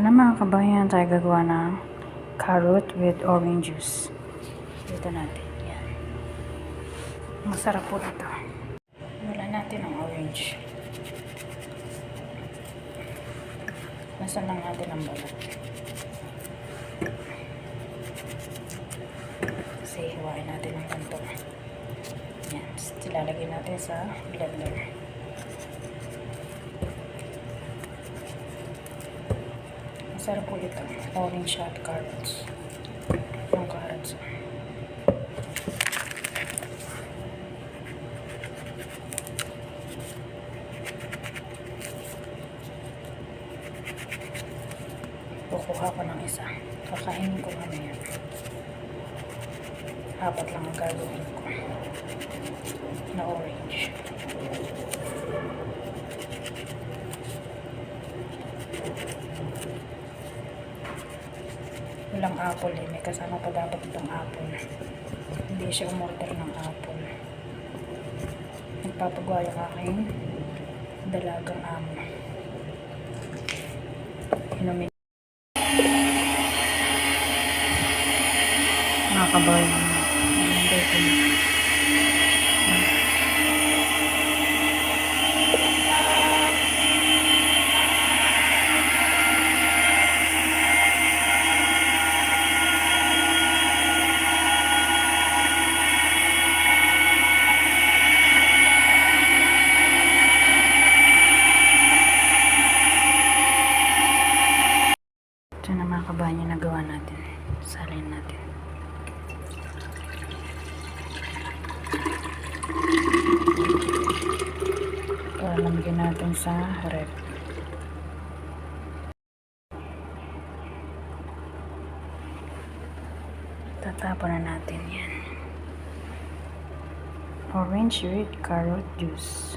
Ito na mga kabayan, tayo gagawa ng carrot with orange juice. Dito natin. Yan. Masarap po ito. Wala natin ang orange. Nasaan lang natin ang balat. Kasi hiwain natin ang ganito. Yan. Ilalagay natin sa blender. Masarap po ito. Orange at carrots. Yung carrots. Kukuha ko ng isa. Kakainin ko mamaya. Apat lang ang gagawin ko. Na orange. Walang apple eh. May kasama pa dapat itong apple. Hindi siya umorder ng apple. Nagpapagawa yung aking dalagang amo. Inumin. Nakakabaw yung ito na mga kabahan yung nagawa natin. Salin natin. Lamigyan natin sa rep. Tatapon na natin yan. Orange with carrot juice.